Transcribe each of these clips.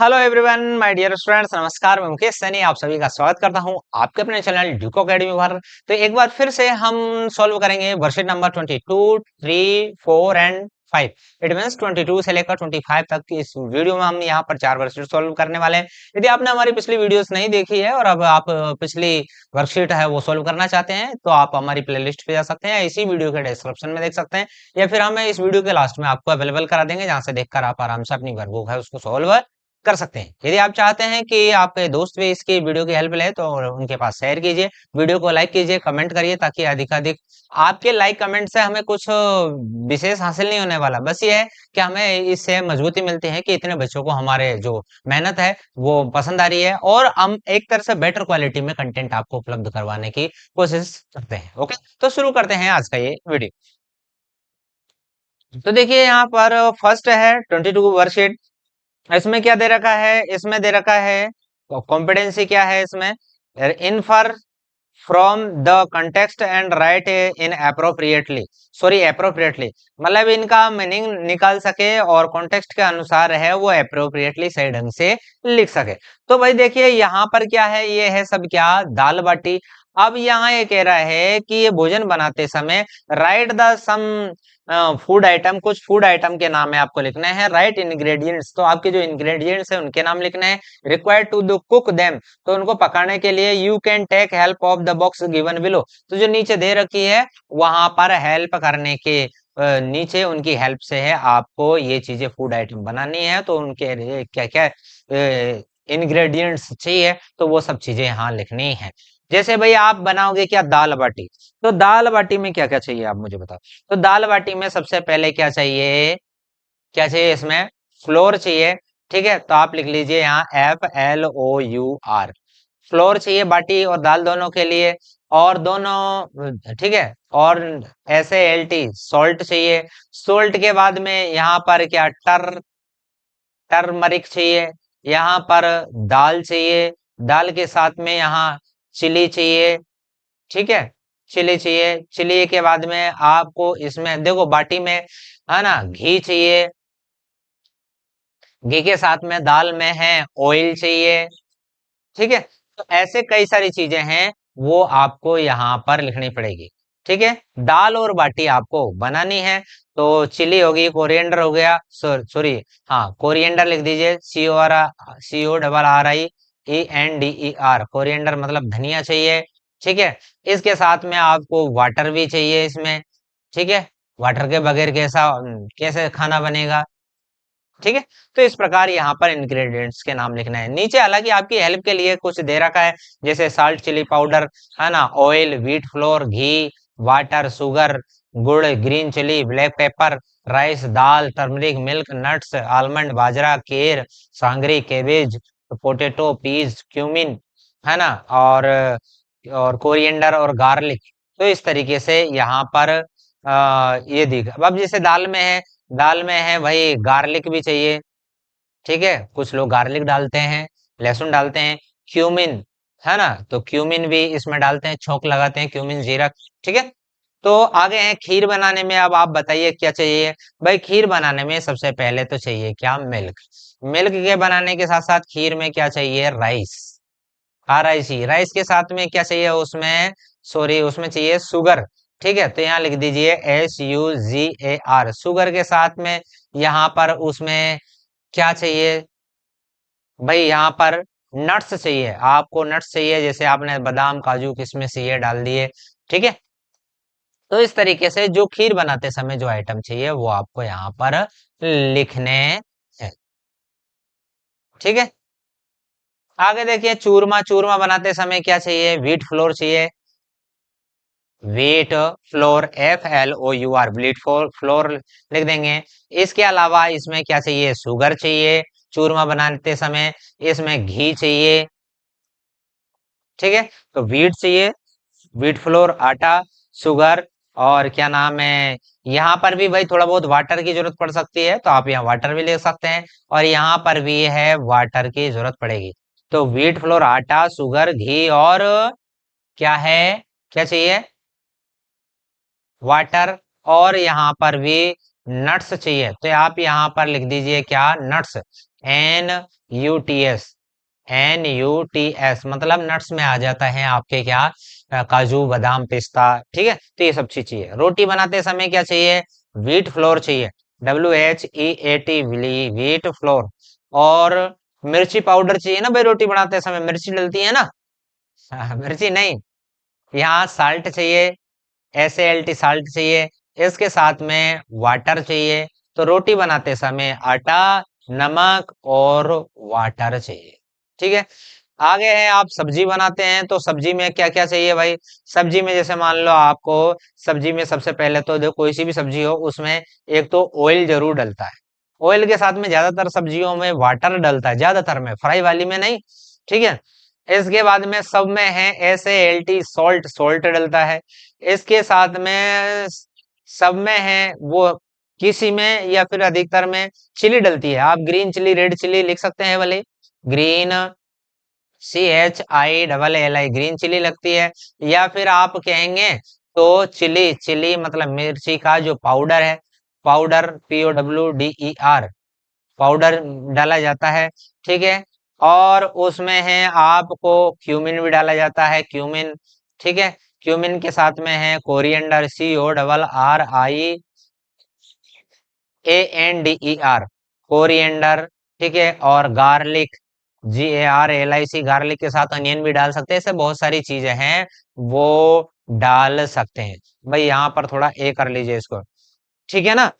Hello everyone my dear students, नमस्कार। मैं मुकेश सैनी आप सभी का स्वागत करता हूं आपके अपने चैनल ड्यूक एकेडमी पर। तो एक बार फिर से हम सॉल्व करेंगे worksheet number 22, 3, 4 and 5। It means 22 से लेकर 25 तक की इस वीडियो में हम यहां पर 4 वर्कशीट सॉल्व करने वाले हैं। यदि आपने हमारी पिछली वीडियोस नहीं देखी है और अब आप पिछली वर्कशीट है वो सॉल्व करना चाहते हैं तो आप हमारी प्लेलिस्ट पे जा सकते हैं, इसी वीडियो के डिस्क्रिप्शन में देख सकते हैं, या फिर हमें इस वीडियो के लास्ट में आपको अवेलेबल करा देंगे, जहां से देखकर आप आराम से अपनी वर्कबुक है उसको सॉल्व कर सकते हैं। यदि आप चाहते हैं कि आपके दोस्त भी इसकी वीडियो की हेल्प ले तो उनके पास शेयर कीजिए, वीडियो को लाइक कीजिए, कमेंट करिए, ताकि अधिकाधिक आपके लाइक कमेंट से हमें कुछ विशेष हासिल नहीं होने वाला। बस ये है कि हमें इससे मजबूती मिलती है कि इतने बच्चों को हमारे जो मेहनत है वो पसंद आ रही है और हम एक तरह से बेटर क्वालिटी में कंटेंट आपको उपलब्ध करवाने की कोशिश करते हैं। ओके, तो शुरू करते हैं आज का ये वीडियो। तो देखिए यहाँ पर फर्स्ट है 22 वर्कशीट। इसमें क्या दे रखा है? इसमें दे रखा है कॉम्पिटेंसी क्या है इसमें, infer from the context and right in appropriately, sorry appropriately, मतलब इनका मीनिंग निकाल सके और कॉन्टेक्स्ट के अनुसार है वो अप्रोप्रिएटली सही ढंग से लिख सके। तो भाई देखिए यहाँ पर क्या है, ये है सब क्या, दाल बाटी। अब यहाँ ये कह रहा है कि ये भोजन बनाते समय write the some food item, कुछ फूड आइटम के नाम है आपको लिखने हैं। राइट इंग्रेडिएंट्स, तो आपके जो इंग्रेडिएंट्स है उनके नाम लिखने हैं। Required to do cook them, तो उनको पकाने के लिए you can take help of the box given below, तो जो नीचे दे रखी है वहां पर हेल्प करने के नीचे उनकी हेल्प से है आपको ये चीजें फूड आइटम बनानी है। तो उनके क्या क्या इंग्रेडिएंट्स चाहिए तो वो सब चीजें यहाँ लिखनी है। जैसे भाई आप बनाओगे क्या, दाल बाटी, तो दाल बाटी में क्या क्या चाहिए आप मुझे बताओ। तो दाल बाटी में सबसे पहले क्या चाहिए, क्या चाहिए इसमें, फ्लोर चाहिए। ठीक है, तो आप लिख लीजिए यहाँ FLOUR, फ्लोर चाहिए बाटी और दाल दोनों के लिए। और दोनों ठीक है, और SALT सॉल्ट चाहिए। सॉल्ट के बाद में यहाँ पर क्या, टर्मरिक चाहिए। यहाँ पर दाल चाहिए, दाल के साथ में यहाँ चिली चाहिए। ठीक है, चिली चाहिए। चिली के बाद में आपको इसमें देखो बाटी में है ना घी चाहिए। घी के साथ में दाल में है ऑयल चाहिए। ठीक है, तो ऐसे कई सारी चीजें हैं वो आपको यहाँ पर लिखनी पड़ेगी। ठीक है, दाल और बाटी आपको बनानी है। तो चिली होगी, कोरिएंडर हो गया, सॉरी, हाँ कोरिएंडर लिख दीजिए, CORRIENDER, कोरिएंडर मतलब धनिया चाहिए। ठीक है, इसके साथ में आपको वाटर भी चाहिए इसमें। ठीक है, वाटर के बगैर कैसे खाना बनेगा। ठीक है, तो इस प्रकार यहाँ पर इंग्रेडिएंट्स के नाम लिखना है। नीचे हालांकि आपकी हेल्प के लिए कुछ दे रखा है, जैसे साल्ट, चिली पाउडर, है ना, oil, wheat flour, ghee, water, sugar, gur, green chilli, black pepper, rice, dal, turmeric, milk, nuts, almond, bajra, ker, sangri, cabbage, potato, peas, cumin, है ना, और कोरिएंडर और गार्लिक। तो इस तरीके से यहाँ पर ये दिख, अब जैसे दाल में है, दाल में है भाई गार्लिक भी चाहिए। ठीक है, कुछ लोग गार्लिक डालते हैं, लहसुन डालते हैं, क्यूमिन, है ना, तो क्यूमिन भी इसमें डालते हैं, छौंक लगाते हैं क्यूमिन जीरा। ठीक है, तो आगे हैं खीर बनाने में। अब आप बताइए क्या चाहिए। भाई खीर बनाने में सबसे पहले तो चाहिए क्या, मिल्क। मिल्क के बनाने के साथ साथ खीर में क्या चाहिए, राइस, RIC, राइस के साथ में क्या चाहिए उसमें, सॉरी उसमें चाहिए शुगर। ठीक है, तो यहाँ लिख दीजिए SUGAR, शुगर के साथ में यहाँ पर उसमें क्या चाहिए भाई, यहाँ पर नट्स चाहिए आपको, नट्स चाहिए, जैसे आपने बादाम, काजू, किशमिश ये डाल दिए। ठीक है, तो इस तरीके से जो खीर बनाते समय जो आइटम चाहिए वो आपको यहाँ पर लिखने हैं। ठीक है, आगे देखिए चूरमा, चूरमा बनाते समय क्या चाहिए, व्हीट फ्लोर चाहिए। Wheat flour, FLOUR, wheat flour लिख देंगे। इसके अलावा इसमें क्या चाहिए, शुगर चाहिए चूरमा बनाते समय। इसमें घी चाहिए। ठीक है, तो व्हीट चाहिए, व्हीट फ्लोर, आटा, शुगर, और क्या नाम है, यहाँ पर भी भाई थोड़ा बहुत वाटर की जरूरत पड़ सकती है, तो आप यहाँ वाटर भी ले सकते हैं, और यहाँ पर भी है वाटर की जरूरत पड़ेगी। तो व्हीट फ्लोर, आटा, शुगर, घी, और क्या है, क्या चाहिए, वाटर, और यहाँ पर भी नट्स चाहिए। तो आप यहाँ पर लिख दीजिए क्या, नट्स। NUTS, NUTS मतलब नट्स में आ जाता है आपके क्या, काजू बादाम पिस्ता, ठीक है। तो ये सब चीज चाहिए। रोटी बनाते समय क्या चाहिए, व्हीट फ्लोर चाहिए, WHEAT, व्हीट फ्लोर। और मिर्ची पाउडर चाहिए ना भाई, रोटी बनाते समय मिर्ची डलती है ना। मिर्ची नहीं, यहाँ साल्ट चाहिए, SALT साल्ट चाहिए। इसके साथ में वाटर चाहिए। तो रोटी बनाते समय आटा, नमक और वाटर चाहिए, ठीक है। आगे है, आप सब्जी बनाते हैं तो सब्जी में क्या क्या चाहिए भाई। सब्जी में जैसे मान लो आपको, सब्जी में सबसे पहले तो देखो कोई सी भी सब्जी हो उसमें एक तो ऑयल जरूर डलता है। ऑयल के साथ में ज्यादातर सब्जियों में वाटर डलता है, ज्यादातर में, फ्राई वाली में नहीं, ठीक है। इसके बाद में सब में है SALT सॉल्ट, सॉल्ट डलता है। इसके साथ में सब में है वो, किसी में या फिर अधिकतर में चिली डलती है। आप ग्रीन चिली, रेड चिली लिख सकते हैं भले, ग्रीन CHILLI, ग्रीन चिली लगती है। या फिर आप कहेंगे तो चिली, चिली मतलब मिर्ची का जो पाउडर है, पाउडर, POWDER, पाउडर डाला जाता है, ठीक है। और उसमें है आपको क्यूमिन भी डाला जाता है, क्यूमिन, ठीक है। क्यूमिन के साथ में है कोरिएंडर, CORRIANDER, कोरिएंडर, ठीक है। और गार्लिक, GARLIC, गार्लिक के साथ अनियन भी डाल सकते हैं। ऐसे बहुत सारी चीजें हैं वो डाल सकते हैं भाई। यहाँ पर थोड़ा ए कर लीजिए इसको, ठीक है ना।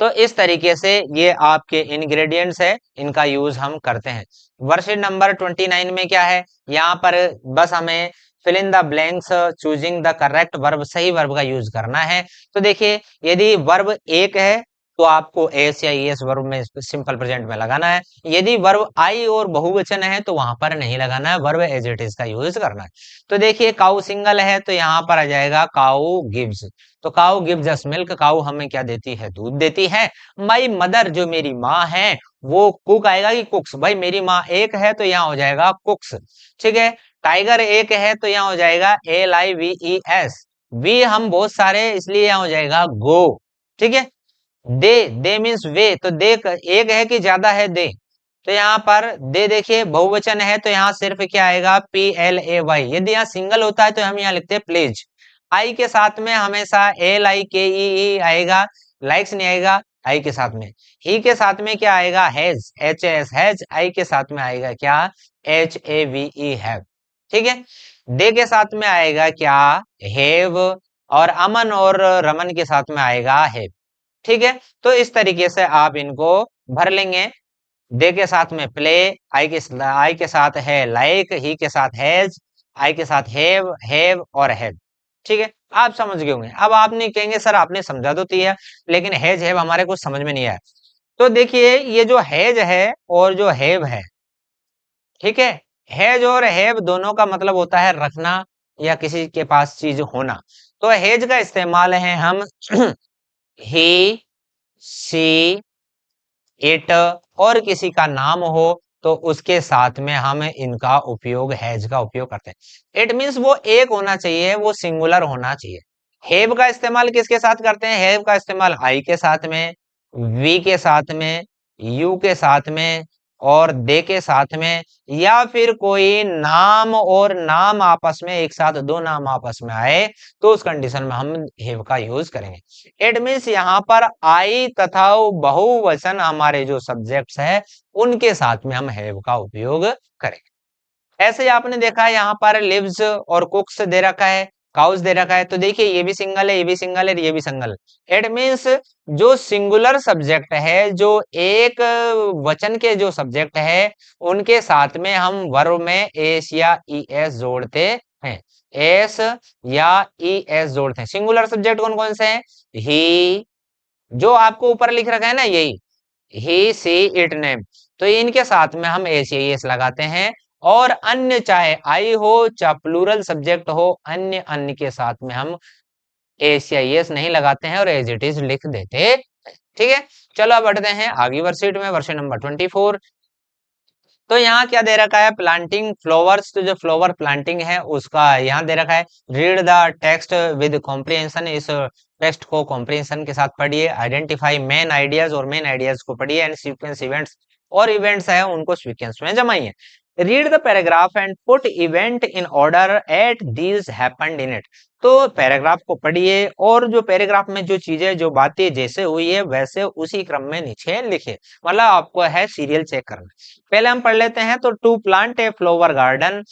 तो इस तरीके से ये आपके इंग्रेडिएंट्स है, इनका यूज हम करते हैं। वर्कशीट नंबर 29 में क्या है, यहाँ पर बस हमें fill in the blanks, choosing the correct verb, सही वर्ब का यूज करना है। तो देखिए, यदि वर्ब एक है तो आपको एस या एस वर्ब में सिंपल प्रेजेंट में लगाना है। यदि वर्ब आई और बहुवचन है तो वहां पर नहीं लगाना है, वर्ब एज इट इज का यूज करना है। तो देखिए, काऊ सिंगल है तो यहाँ पर आ जाएगा काऊ गिव्स। तो काऊ गिव्स अस मिल्क, काऊ हमें क्या देती है, दूध देती है। माई मदर, जो मेरी माँ है, वो कुक आएगा कि कुक्स, भाई मेरी माँ एक है तो यहाँ हो जाएगा कुक्स, ठीक है। टाइगर एक है तो यहाँ हो जाएगा LIVES, वी हम बहुत सारे इसलिए यहाँ हो जाएगा गो, ठीक है। दे, दे मीन्स वे, तो दे एक है कि ज्यादा है दे, तो यहाँ पर दे देखिए बहुवचन है तो यहाँ सिर्फ क्या आएगा, PLAY। यदि यहाँ सिंगल होता है तो हम यहाँ लिखते हैं प्लेज। आई के साथ में हमेशा LIKE आएगा, लाइक्स नहीं आएगा आई के साथ में। ही के साथ में क्या आएगा, हैज, HS हैज। आई के साथ में आएगा क्या, HAVE हैव, ठीक है। दे के साथ में आएगा क्या, हैव। और अमन और रमन के साथ में आएगा हैव, ठीक है। तो इस तरीके से आप इनको भर लेंगे। दे के साथ में प्ले, आई के साथ है लाइक, ही के साथ हैज, आई के साथ हैव और हैव, ठीक है। आप समझ गए होंगे। अब आप नहीं कहेंगे सर आपने समझा तो दिया लेकिन हैज हैव हमारे कुछ समझ में नहीं आया। तो देखिए, ये जो हैज है और जो हैव है, ठीक है, हैज और हैव दोनों का मतलब होता है रखना या किसी के पास चीज होना। तो हैज का इस्तेमाल है हम ही, सी, इट और किसी का नाम हो तो उसके साथ में हम इनका उपयोग, हैज का उपयोग करते हैं। इट मींस वो एक होना चाहिए, वो सिंगुलर होना चाहिए। हैव का इस्तेमाल किसके साथ करते हैं, हैव का इस्तेमाल आई के साथ में, वी के साथ में, यू के साथ में और दे के साथ में, या फिर कोई नाम और नाम आपस में, एक साथ दो नाम आपस में आए तो उस कंडीशन में हम हैव का यूज करेंगे। इट मीन्स यहाँ पर आई तथा बहुवचन हमारे जो सब्जेक्ट्स है उनके साथ में हम हैव का उपयोग करेंगे। ऐसे ही आपने देखा है यहाँ पर लिव्स और कुक्स दे रखा है, काउस दे रखा है। तो देखिए, ये भी सिंगल है, ये भी सिंगल है, ये भी सिंगल है। इट मीन्स जो सिंगुलर सब्जेक्ट है, जो एक वचन के जो सब्जेक्ट है उनके साथ में हम वर्ब में एस या ईएस जोड़ते हैं, एस या ईएस जोड़ते हैं। सिंगुलर सब्जेक्ट कौन कौन से हैं, ही, जो आपको ऊपर लिख रखा है ना यही, ही सी इट नेम, तो इनके साथ में हम एस या ईएस लगाते हैं। और अन्य चाहे आई हो चाहे प्लूरल सब्जेक्ट हो, अन्य अन्य के साथ में हम एस या ईएस नहीं लगाते हैं और एज इट इज लिख देते हैं, ठीक है। चलो अब बढ़ते हैं आगे वर्कशीट में, वर्कशीट नंबर 24। तो यहाँ क्या दे रखा है, प्लांटिंग फ्लावर्स, तो जो फ्लावर प्लांटिंग है उसका यहाँ दे रखा है। Read the text with comprehension, इस टेक्स्ट को कॉम्प्रिहेंशन के साथ पढ़िए, आइडेंटिफाई मेन आइडियाज और मेन आइडियाज को पढ़िए एंड सीक्वेंस इवेंट्स और इवेंट्स है उनको सीक्वेंस में जमाइए। Read the paragraph and put event in order at these happened in it. तो पैराग्राफ को पढ़िए और जो पैराग्राफ में जो चीजें जो बातें जैसे हुई है वैसे उसी क्रम में नीचे लिखे, मतलब आपको है सीरियल चेक करना। पहले हम पढ़ लेते हैं, तो to plant a flower garden,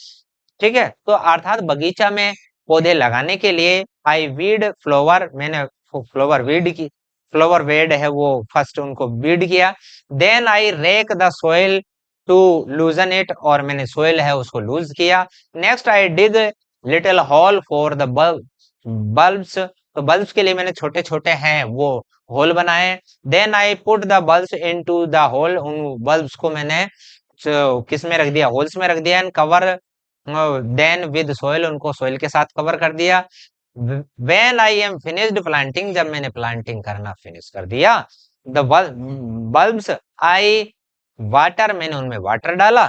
ठीक है, तो अर्थात बगीचा में पौधे लगाने के लिए आई वीड फ्लावर, मैंने फ्लावर वीड की, फ्लावर वेड है वो फर्स्ट उनको वीड किया। Then I rake the soil to loosen it, और मैंने सोइल है उसको लूज किया। Next I dig little hole for the bulbs, तो बल्ब्स के लिए मैंने छोटे छोटे हैं वो होल बनाए। Then I put the bulbs into the hole, उन बल्ब्स को मैंने किस में रख दिया, होल्स में रख दिया। And cover them with soil, उनको सोइल के साथ कवर कर दिया। When I am finished planting, जब मैंने प्लांटिंग करना फिनिश कर दिया, द बल्ब्स आई वाटर, मैंने उनमें वाटर डाला।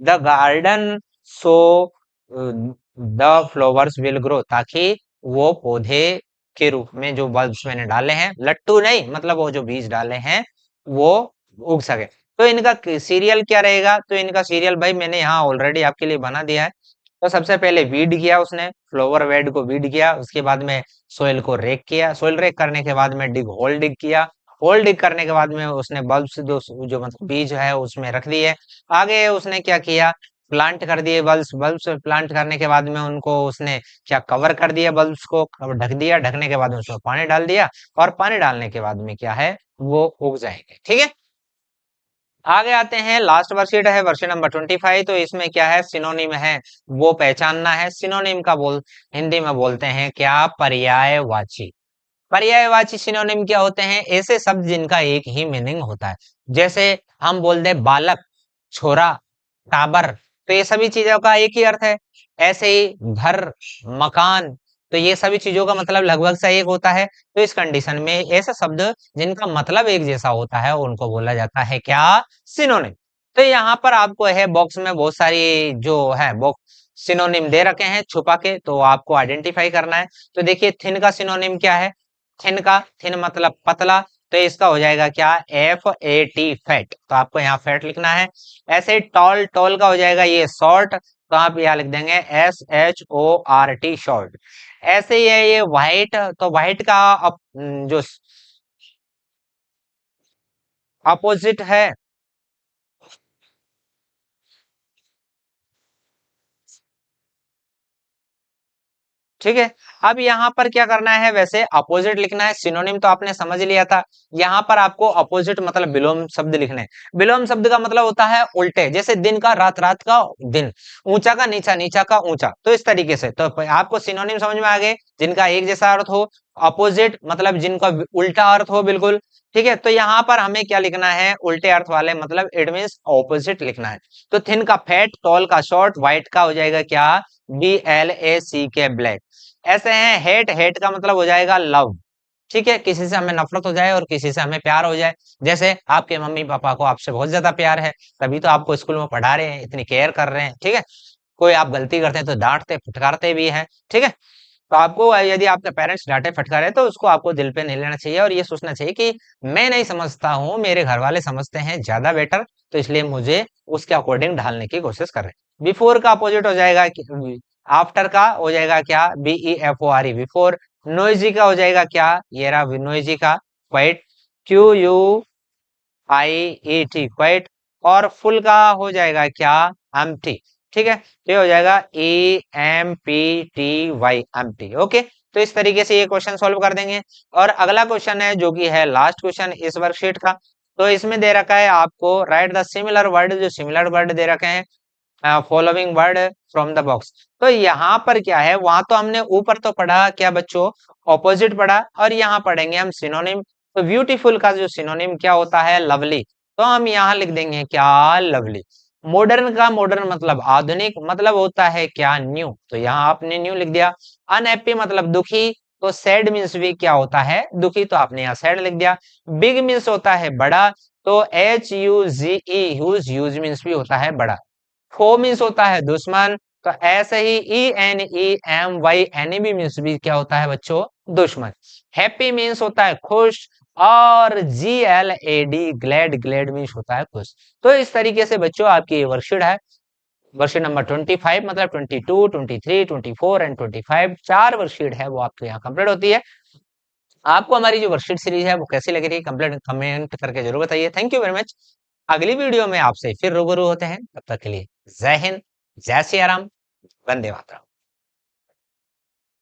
The garden so the flowers will grow, ताकि वो पौधे के रूप में जो बल्ब्स मैंने डाले हैं, लट्टू नहीं मतलब वो जो बीज डाले हैं वो उग सके। तो इनका सीरियल क्या रहेगा, तो इनका सीरियल भाई मैंने यहाँ ऑलरेडी आपके लिए बना दिया है। तो सबसे पहले वीड किया उसने, फ्लावर वेड को वीड किया, उसके बाद में सोइल को रेक किया, सोइल रेक करने के बाद में डिग होल डिग किया, होल डिग करने के बाद में उसने बल्ब्स जो जो मतलब बीज है उसमें रख दिए। आगे उसने क्या किया, प्लांट कर दिए बल्ब्स, बल्ब्स प्लांट करने के बाद में उनको उसने क्या कवर कर दिया, बल्ब्स को ढक दिया, ढकने के बाद में उसमें पानी डाल दिया, और पानी डालने के बाद में क्या है वो उग जाएंगे, ठीक है। आगे आते हैं, लास्ट वर्कशीट है वर्कशीट नंबर 25। तो इसमें क्या है, सिनोनिम है वो पहचानना है। सिनोनिम का बोल हिंदी में बोलते हैं क्या, पर्यायवाची। पर्यायवाची सिनोनिम क्या होते हैं, ऐसे शब्द जिनका एक ही मीनिंग होता है। जैसे हम बोलते हैं बालक, छोरा, टाबर, तो ये सभी चीजों का एक ही अर्थ है। ऐसे ही घर, मकान, तो ये सभी चीजों का मतलब लगभग सा एक होता है। तो इस कंडीशन में ऐसे शब्द जिनका मतलब एक जैसा होता है उनको बोला जाता है क्या, सिनोनिम। तो यहाँ पर आपको है बॉक्स में बहुत सारी जो है बॉक्स सिनोनिम दे रखे हैं छुपा के, तो आपको आइडेंटिफाई करना है। तो देखिए थिन का सिनोनिम क्या है, थिन का, थिन मतलब पतला, तो इसका हो जाएगा क्या, FAT फैट, तो आपको यहाँ फैट लिखना है। ऐसे ही टॉल, टॉल का हो जाएगा ये शॉर्ट, तो आप यहाँ लिख देंगे SHORT शॉर्ट। ऐसे ही है ये व्हाइट, तो व्हाइट का जो अपोजिट है, ठीक है। अब यहाँ पर क्या करना है, वैसे अपोजिट लिखना है, सिनोनिम तो आपने समझ लिया था। यहाँ पर आपको अपोजिट मतलब विलोम शब्द लिखने हैं। विलोम शब्द का मतलब होता है उल्टे, जैसे दिन का रात, रात का दिन, ऊंचा का नीचा, नीचा का ऊंचा, तो इस तरीके से। तो आपको सिनोनिम समझ में आ गए, जिनका एक जैसा अर्थ हो। अपोजिट मतलब जिनका उल्टा अर्थ हो बिल्कुल, ठीक है। तो यहाँ पर हमें क्या लिखना है, उल्टे अर्थ वाले मतलब इट मीन्स ऑपोजिट लिखना है। तो थिन का फैट, टॉल का शॉर्ट, व्हाइट का हो जाएगा क्या, BLACK ब्लैक। ऐसे हैं हेट, हेट का मतलब हो जाएगा लव, ठीक है, किसी से हमें नफरत हो जाए और किसी से हमें प्यार हो जाए। जैसे आपके मम्मी पापा को आपसे बहुत ज्यादा प्यार है, तभी तो आपको स्कूल में पढ़ा रहे हैं, इतनी केयर कर रहे हैं, ठीक है। कोई आप गलती करते हैं तो डांटते फटकारते भी हैं, ठीक है। तो आपको यदि आपके पेरेंट्स डांटे फटकारे तो उसको आपको दिल पे नहीं लेना चाहिए, और ये सोचना चाहिए कि मैं नहीं समझता हूँ, मेरे घर वाले समझते हैं ज्यादा बेटर, तो इसलिए मुझे उसके अकॉर्डिंग ढालने की कोशिश कर रहे हैं। बिफोर का अपोजिट हो जाएगा, आफ्टर का हो जाएगा क्या, BEFORE बिफोर। नोइजी का हो जाएगा क्या, ये रहा नोइजी का, क्वाइट, QUIET क्वाइट। और फुल का हो जाएगा क्या, एम्प्टी, ठीक है। तो ये हो जाएगा EMPTY एम्प्टी, ओके। तो इस तरीके से ये क्वेश्चन सॉल्व कर देंगे। और अगला क्वेश्चन है जो कि है लास्ट क्वेश्चन इस वर्कशीट का। तो इसमें दे रखा है आपको राइट द सिमिलर वर्ड, जो सिमिलर वर्ड दे रखे हैं, following word from the box. तो यहाँ पर क्या है, वहां तो हमने ऊपर तो पढ़ा क्या बच्चों, ऑपोजिट पढ़ा, और यहाँ पढ़ेंगे हम सिनोनिम। तो ब्यूटीफुल का जो सिनोनिम क्या होता है, लवली, तो हम यहाँ लिख देंगे क्या, लवली। मॉडर्न का, मॉडर्न मतलब आधुनिक, मतलब होता है क्या, न्यू, तो यहाँ आपने न्यू लिख दिया। अनहैप्पी मतलब दुखी, तो सैड मीन्स भी क्या होता है, दुखी, तो आपने यहाँ सैड लिख दिया। बिग मीन्स होता है बड़ा, तो HUGE ह्यूज, ह्यूज मीन्स भी होता है बड़ा। फो मीन्स होता है दुश्मन, तो ऐसे ही ENEMYNE भी मीन्स भी क्या होता है बच्चों, दुश्मन। हैप्पी मीन्स होता है खुश, और GLAD ग्लैड, ग्लैड मीन्स होता है खुश। तो इस तरीके से बच्चों आपकी ये वर्कशीट है, वर्कशीट नंबर 25 मतलब 22, 23, 24 एंड 25, 4 वर्कशीट है वो आपके यहाँ कंप्लीट होती है। आपको हमारी जो वर्कशीट सीरीज है वो कैसी लग रही है, कंप्लीट कमेंट करके जरूर बताइए। Thank you very much. अगली वीडियो में आपसे फिर रूबरू होते हैं, तब तक के लिए जय हिंद, जय सिया राम, वंदे मातरम।